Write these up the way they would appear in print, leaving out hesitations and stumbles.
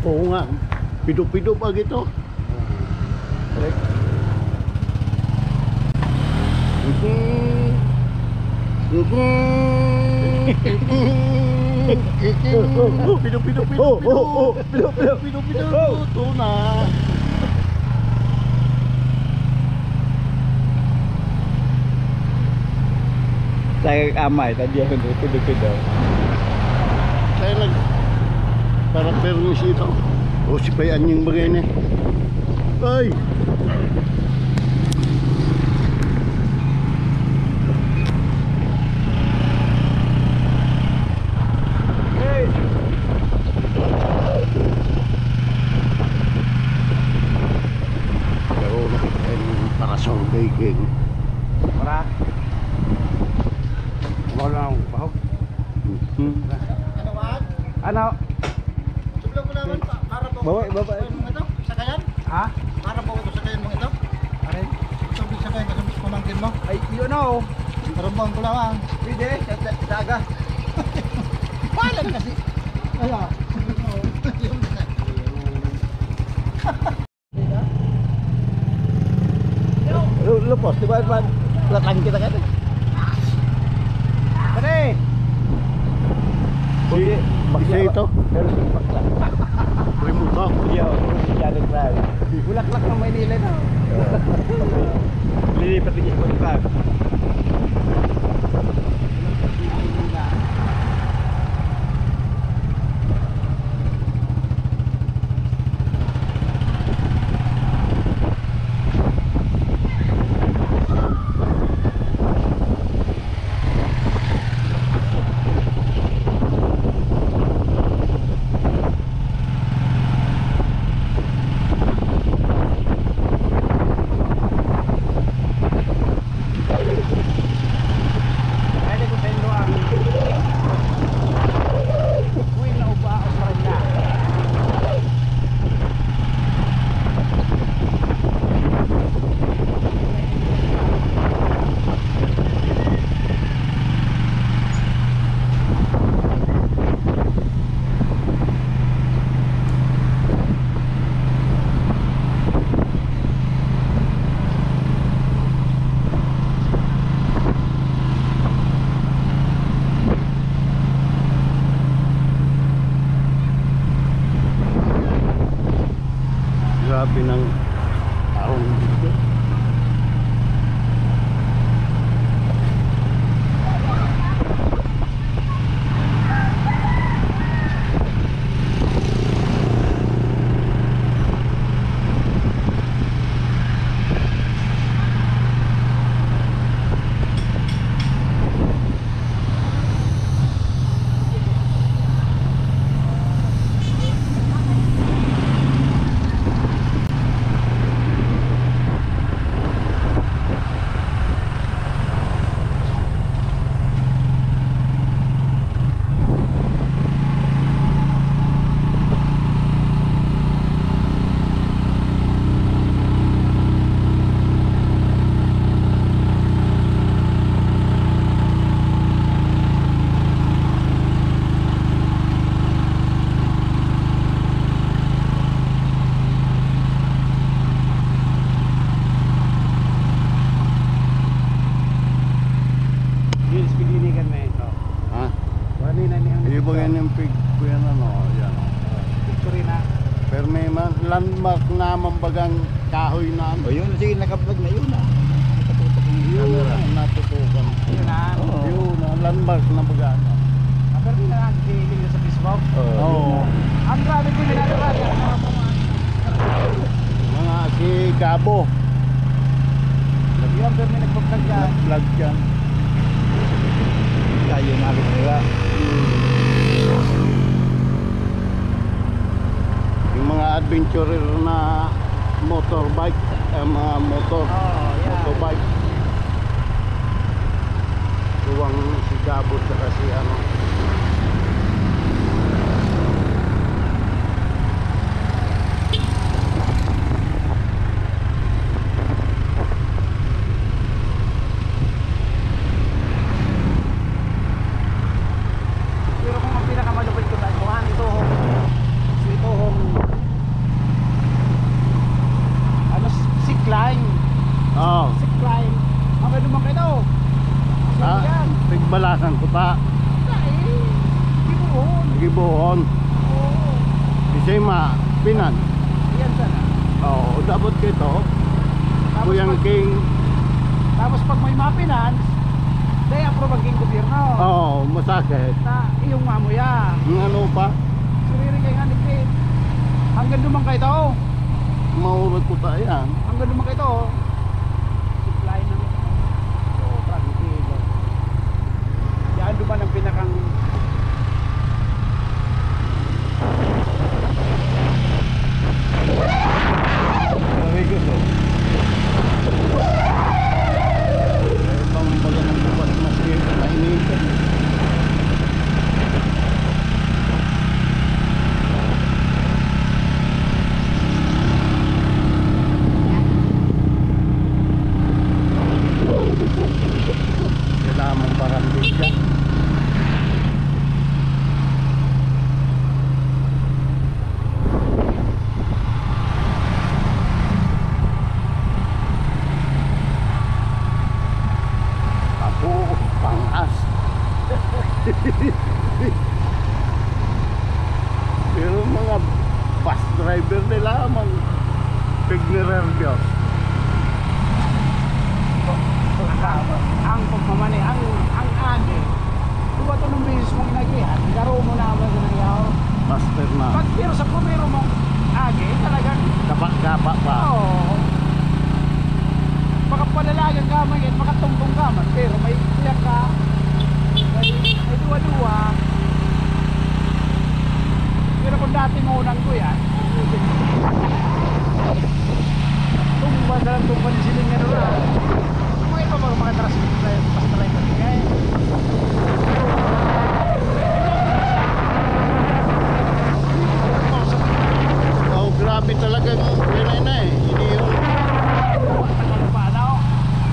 Oo nga. Pido-pido pa gito. Pido-pido. Tuna. Saya amay tadi ako pido-pido. Saya lang. Para permis ito. O si Payan yung bagay na. Ay! Parasol baking. Para walang bahog. Ano? Sublog mo naman para po. Bawa. Ito, sakayan? Ha? Para po ito sakayan mo ito? Aray. Sabi sakayan kasi pamangkin mo. Ay, you know. Parambang ko lang. Pwede, daga. Palang kasi. Ala. Lepas, tiba-tiba latang kita kan? Pare. Bisa itu? Remote ko. Iya, jalan drive. Bulak-lak ng Maynila na. Lilipat lagi ko pa. Grabe ng ahon dito. Landmark na mambagang kahoy na O yun, sige, nakablog na yun ah. Nakatutok yung camera. Natutukan. Yun ah. Yun, landmark na baga. Pero hindi na nakikilig sa Facebook. Oo. Ang grabe ko ginagawa. Mga si Gabo. Yung pero may nagbablog yan. Vlog yan. Tayo nalit nila. Yung mga adventurer na motorbike, mga motorbike. Tuwang si Gabo at si ano. Pero kung ang pinakamalupit ko tayo, ito hong Gibuhon. Oo. Isema, Pinan. Yan sana. Oo, dapat kito. Tapos Kuyang King. Tapos pag may mapinans, dahil apro maging gobyerno. Oo, masakit. Na iyong mamuya. Ang ano pa, Suriri kay nga nigpit. Hanggang dumang kayo to. maurot ko tayo yan. Hanggang dumang kayo to. Supply ng so, tranquilo. Yan duman ang pinakang Very good, oh. Ay, pambaga ng bukas mas mainitan. Kailangan mong parambig ka. Ako, pangas. Pero mga bus driver nila man pignererbyos. ang pagmamani, ang agi. Diba ito nung bisis mong inagihan, garo mo na ba sa nagyaw? Master na. Pag pero sa pumiro mong agi, talagang, Kapa-kapa pa. oo. Makapadalagan ka man yan, makatungtong ka man, pero may kuya ka, may duwa-duwa. Pero kung dati mo unang kuya, tumba na lang tumba ni siling nga na. Mga iba mga translate pa kaya. Oh, grabe talaga yung pinay na eh. Hindi yung Kurbada o.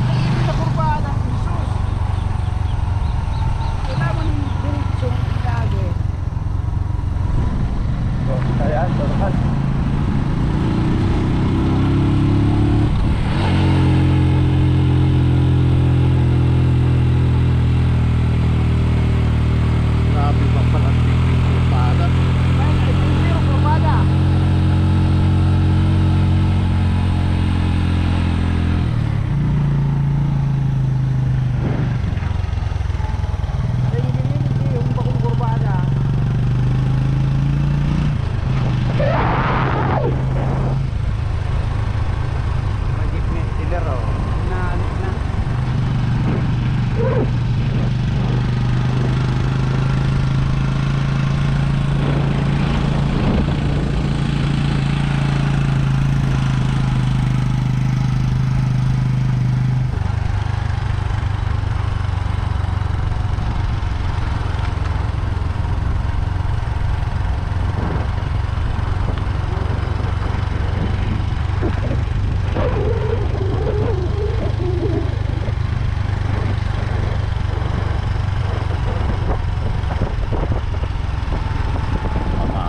Naiibig na kurbada. Jesus. Kailangan yung diretsong lagi. Ayan, sarap. grabe pa pala yung para. Ay, zero kurbada. Ay, hindi yung bakong kurbada. Mag-ipin sila raw. Na. Ama,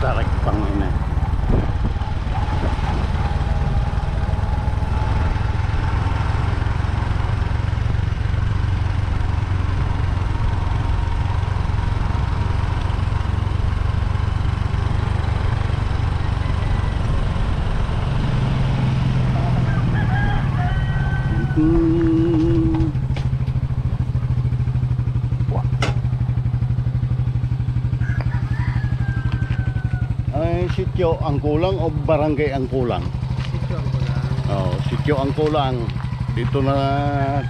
tarik pang ina. Hmm. Ay, sityo ang kulang o barangay ang kulang? Ito ang kulang. Oh, sityo ang kulang. Dito na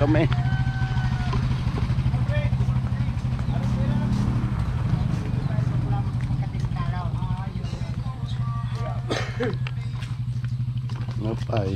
kami. Napay.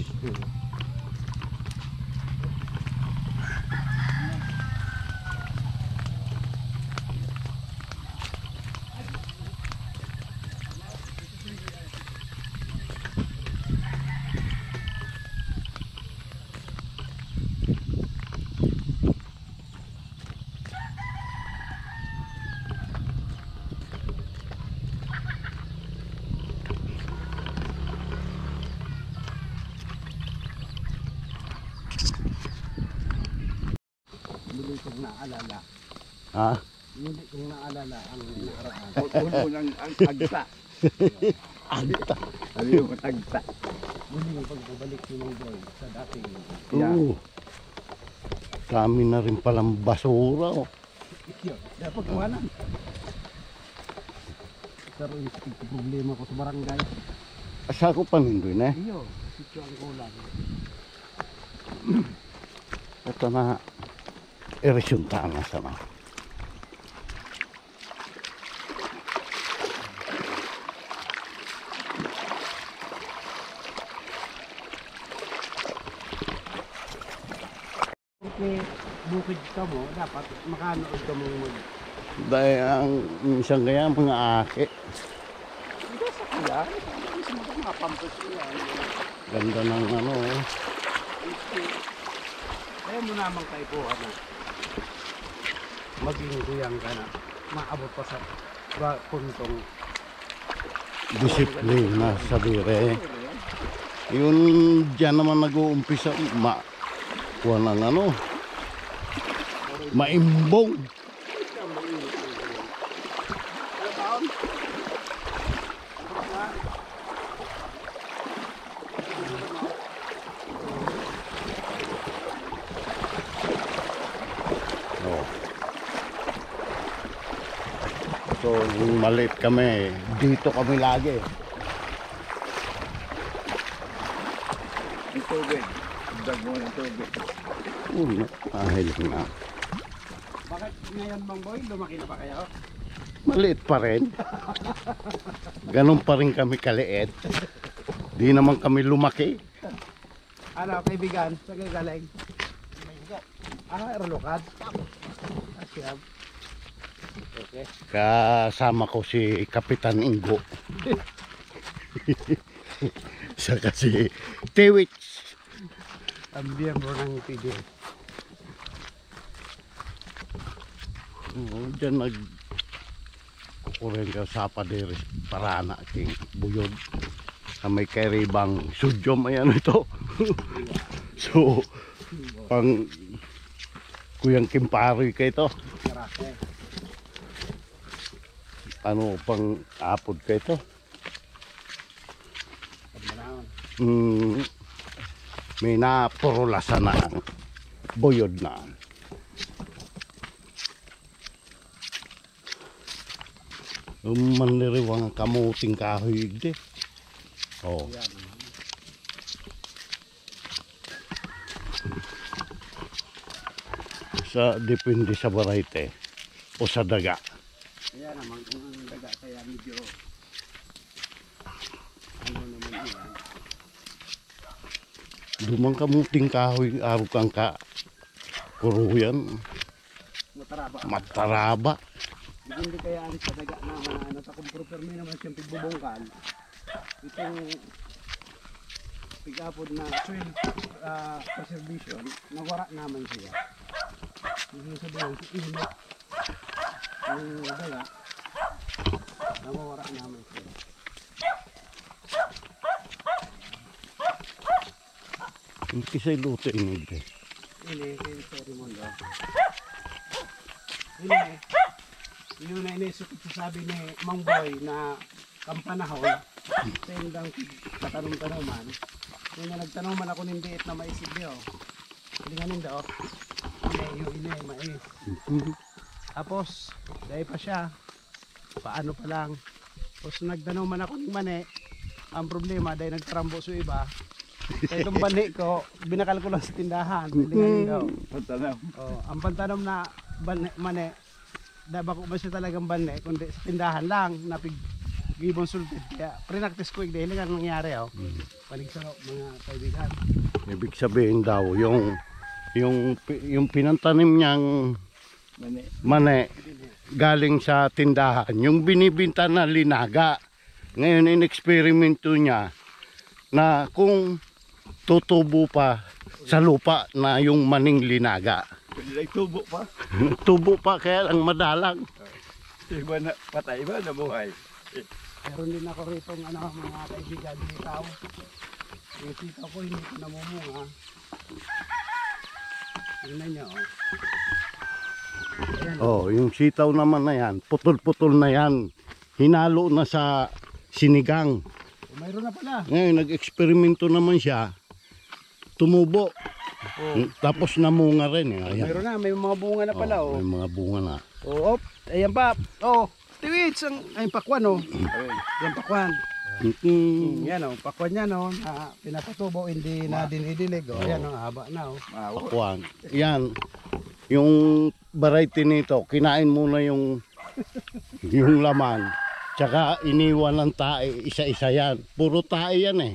Bili kong naalala. Ha? Hindi kong naalala ang nakaraan. Ulo ng ang agta. Agta. Sabi yung agta. Muli yung pagbabalik ni Mang Boy sa dating. Oo. Dami na rin palang basura. Oh. Yun, dapat kuhanan. Pero yung problema ko sa barangay. Asa ko panindoy na eh. Iyo, sityo ang kulang. Ito na. Eresyunta na sa mga. Okay, bukid ka mo, dapat makanood ka mo mag... Dahil ang minsan kaya mga aki. Hindi sa kaya, isa mo mga pampers niya. Ganda ng ano. Oh. Kaya mo naman kay Kuha na maging kuyang ka na, maabot pa sa puntong Disiplina sa dire. Yun dyan naman nag-uumpisa. Kuha ng ano. Maimbong. Oh. So, yung maliit kami, dito kami lagi. Ang tubig. Dag mo ng tubig. Ahil na. Bakit ngayon Mang Boy, lumaki na ba kayo? Maliit pa rin. Ganun pa rin kami kaliit. Di naman kami lumaki. Ano, kaibigan, sa galing? Erlokad. Asyam. Okay. Kasama ko si Kapitan Ingo. Saka si Tewits. Ang miyembro ng PD. Diyan kukurin ka sa paderes Parana king buyod. May karibang sudyom ayan ito. So pang kuyang kimparoy ka ito. Karate. Ano pang apod ka ito. Pagmanaon. May napurulasan na buyod na. Manliriwang kamuting kahoy di. Oh. Yan. Sa depende sa variety o sa daga. Kaya naman kung ang daga kaya medyo ano naman yan. Dumang kamuting kahoy araw kang ka kuruyan Mataraba. mataraba. Hindi kaya ang sa daga na ano sa computer may naman siyang pigbubungkal. Itong pig-upod na soil preservation, nawara naman siya. Yung sabihin, init yung daga, nawawara naman siya. Hindi kisa'y luto inigde. Ini, kay Raimondo. Ini, yun na inisipit sa sabi ni Mang Boy na kampanahon sa indang katanong-tanoman. Yung na nagtanoman ako ng diit na maisip niyo. Hindi nga nindo. Ini, mais. Tapos, dahil pa siya, paano pa lang. Tapos nagtanoman ako ng mani. Ang problema, dahil nagtrambo sa iba. Kaya itong bani ko, binakal ko lang sa tindahan. Hindi nga nindo. Pantanam. Oh, ang pantanom na mani, bako ba siya talagang bani, kundi sa tindahan lang, napig gibon sultid. Kaya pre-practice ko dahil nga nangyari oh. Panig sa mga kaibigan. Ibig sabihin daw yung pinantanim niyang Mani. mani galing sa tindahan, yung binibinta na linaga. Ngayon in-experimento niya na kung tutubo pa sa lupa na yung maning linaga. Pwede lang tubo pa. Tubo pa kaya lang madalang. Iba na patay ba na buhay. Meron din ako rito ano, mga kaibigan dito. Yung sitaw ko hindi ko namumunga. Tingnan nyo oh. Ayan. Oh, yung sitaw naman na yan, putol-putol na yan. Hinalo na sa sinigang. Mayroon na pala. Ngayon, nag-eksperimento naman siya. Tumubo. Tapos namunga rin. Ayan. Mayroon na, may mga bunga na pala. Oh, may mga bunga na. Oh, ayan pa. Oh, tiwits ang ay pakwan oh. Yan pakwan. Yan oh, pakwan yan oh, na pinapatubo, hindi na dinidilig oh. Ayan oh, haba na oh. Pakwan. Yan. Yung variety nito, kinain muna yung laman. Tsaka iniwan ng tae, isa-isa yan. Puro tae yan eh.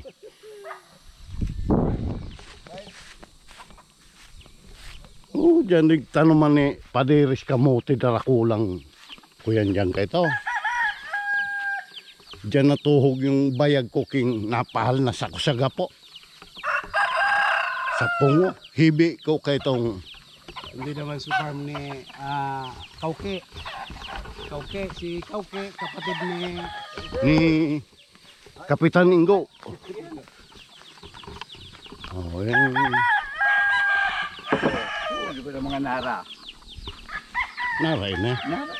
Oh, dyan nagtanaman ni Padiris kamote darakulang kuyan dyan ka ito. Dyan natuhog yung bayag kuking napahal na sakusaga po. Sa pungo, hibi ko kay itong Hindi naman sa farm ni Kauke. Kauke, si Kauke, kapatid ni Kapitan Ingo. Oh, yan. Di ba ng mga nara? Naray na. Nara?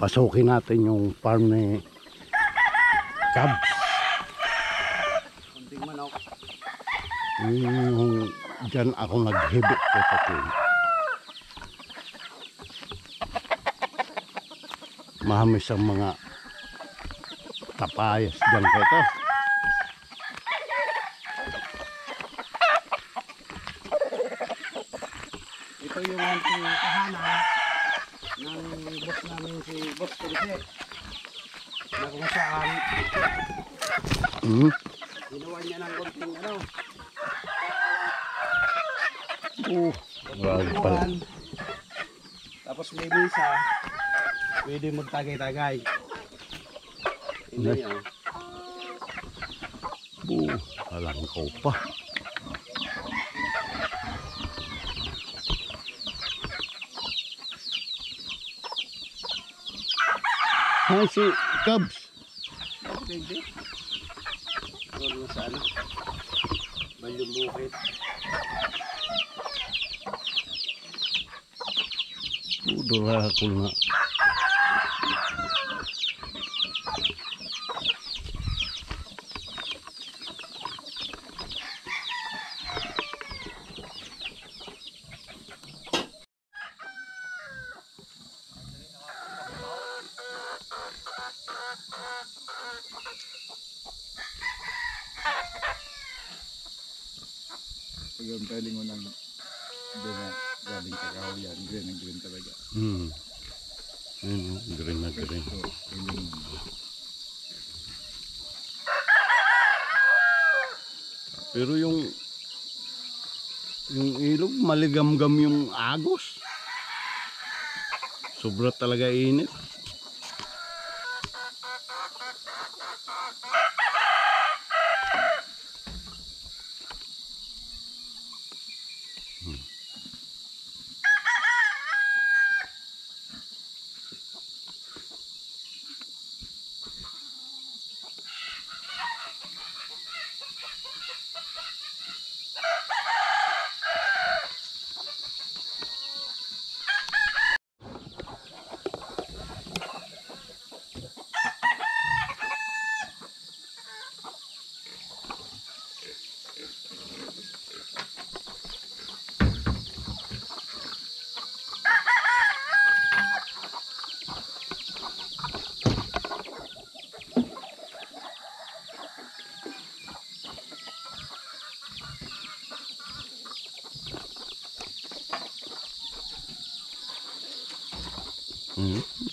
Pasukin natin yung farm ni Cubs. kunting manok. Yung dyan ako naghibit ko ito. Mahamis ang mga tapayas dyan ko ito. Ito yung anting kahana ng boss namin si Boss Pulse. Na kung saan ginawa niya ng konting ano. Grabe pala. Uwan. Tapos may misa. Pwede magtagay-tagay. Hindi niya. Alam ko pa. Hi si Cubs. Pwede. Doon mo sa ano. Balyong bukit. Dura ko nga. Pag yung peling mo ng doon na galing kakao yan, green and green talaga. Ayun, green na green. So, peling Pero yung ilog maligamgam yung agos. Sobra talaga init.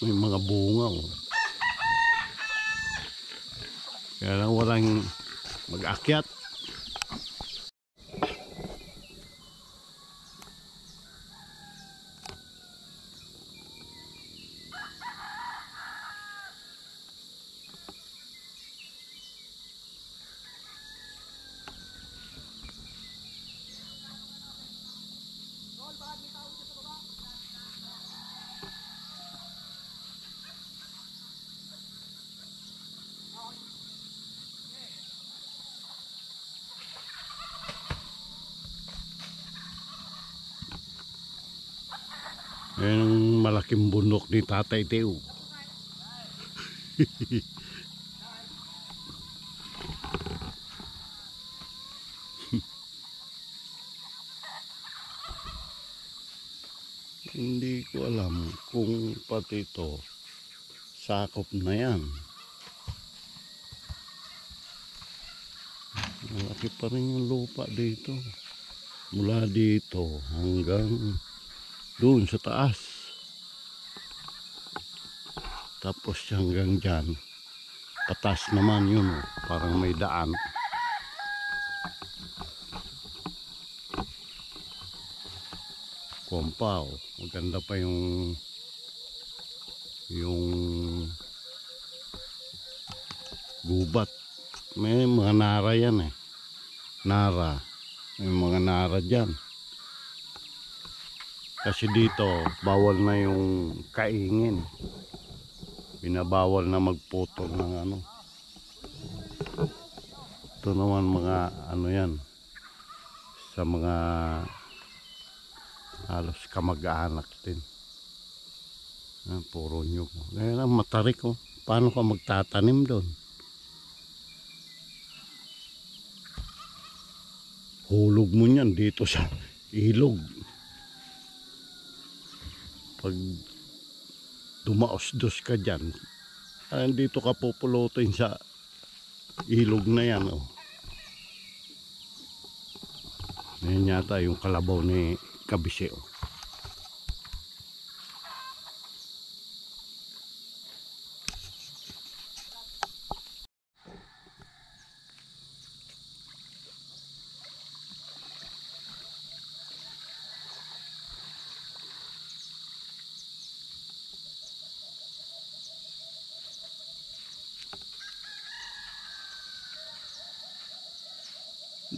May mga bunga oh. Kaya lang walang mag-akyat. Yan ang malaking bundok ni Tatay Teo. Hindi ko alam kung pati ito sakop na yan. Malaki pa rin yung lupa dito. Mula dito hanggang doon sa taas. Tapos hanggang dyan. Patas naman yun. Oh. Parang may daan. Kompaw. Maganda pa yung gubat. May mga nara yan eh. Nara. May mga nara dyan. Kasi dito, bawal na yung kaingin. Binabawal na magputol ng ano. Ito naman mga ano yan. Sa mga halos kamag-anak din. Puro nyug. Ngayon lang matarik oh. Paano ka magtatanim doon? Hulog mo niyan dito sa ilog. Pag dumaos-dos ka dyan, dito ka pupulutin sa ilog na yan. Oh. Ngayon yata yung kalabaw ni Kabise. Oh.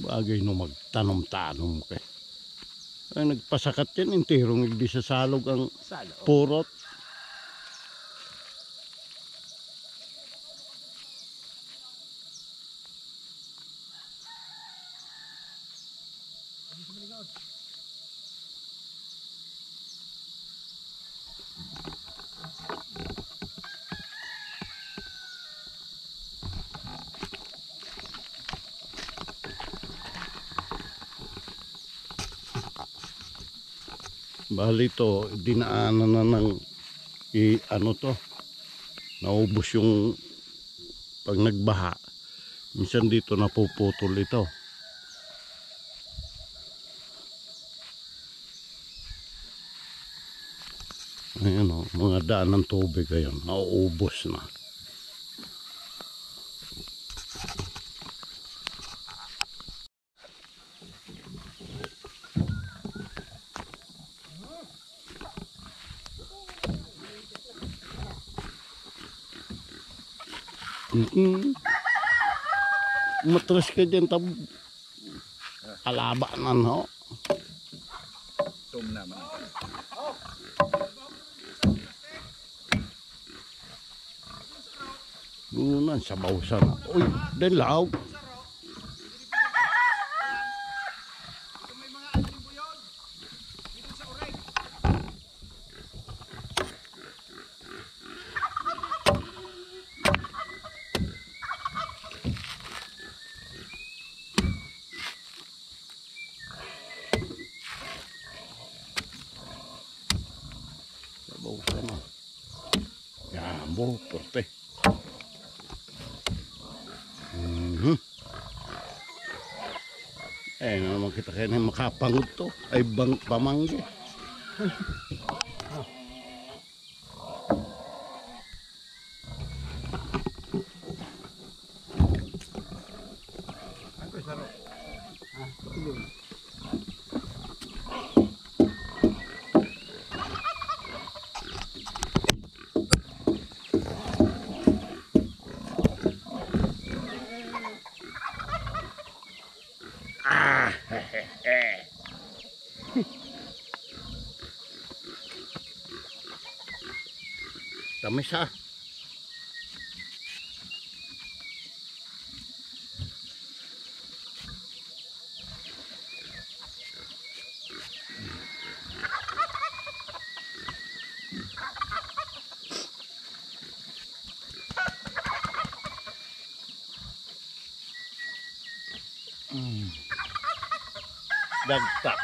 Bagay no magtanom-tanom ka. Ay, nagpasakat yan, enterong hindi sa salog ang purot. Bali to, dinaanan na ng ano to, naubos yung pag nagbaha. Minsan dito napuputol ito. Ayan o, mga daan ng tubig ngayon, nauubos na. Matras ka dyan, alabanan ho. Tum naman. Gunan, sabaw sana. Uy, dilaw. Sabaw sana. Yan, bo, perte. Eh, naman kita kaya na makapangod to. Ay, pamanggi. Tamis ha. Dagta.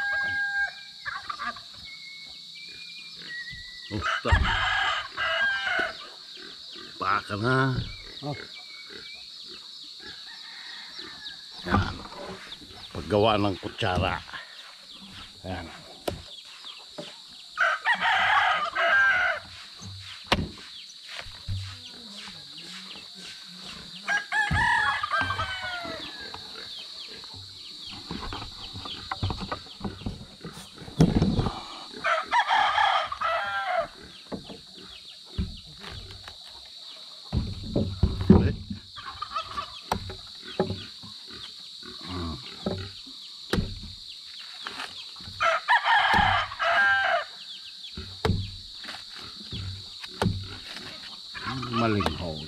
Usta. Baka na. Oh. Yan. Paggawa ng kutsara. Yan. Malinghod.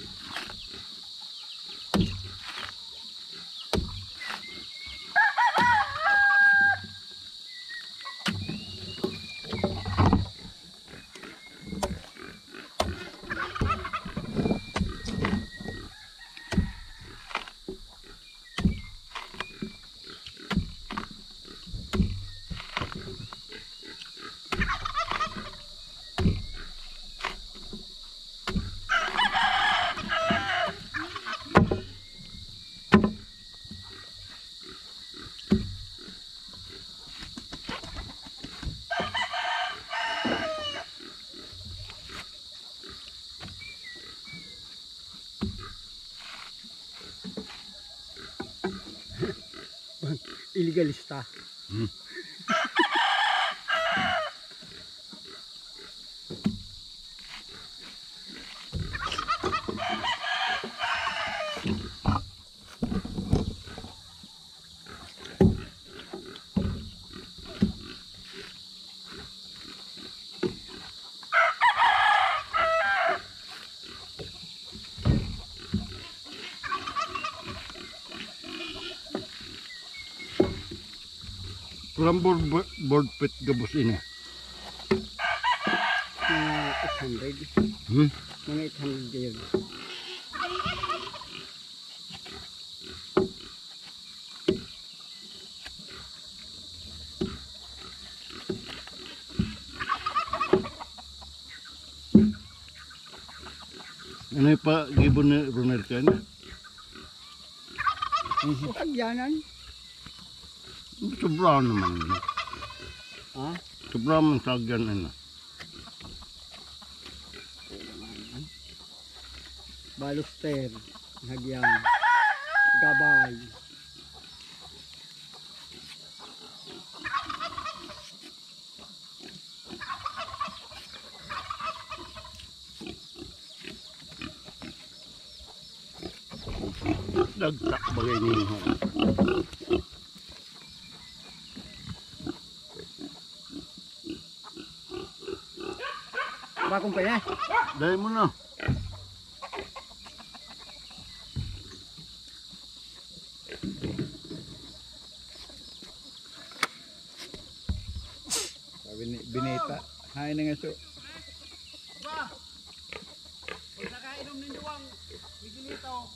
Illegalista. Kurang board pit gabos ini. Mga 800. Hmm? Mga 800 kayo. Ano pa gibon ni Ronald kan? Pagyanan. Sobra naman. Ha? Sobra man sagyan ano. Baluster. Hagyan. Gabay. Dagtak bagay ni ho. Bakong pa yan. Dahil mo na. Sabi ni Binita, hain na nga so. Kung nakainom ng duwang, bigilito.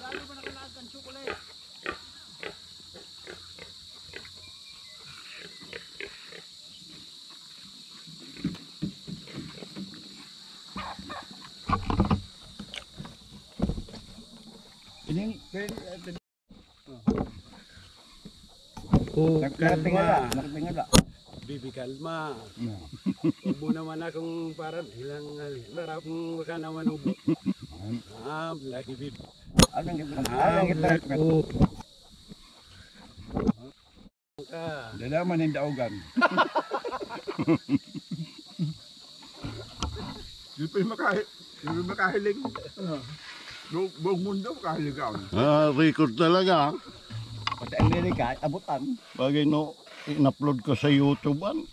Lalo ba nakalaag ang chocolate? Ining, Nagkarating nakatingala. Bibigalma. Ubo naman akong parang ilang larap ka naman ubo. Lagi bib. Anong Lagi ko. Dalaman ng daugan. Di pa makahiling. Buong mundo makahiling ka. Record talaga. Pati Amerika, abutan. Bagay no, in-upload ko sa YouTube an.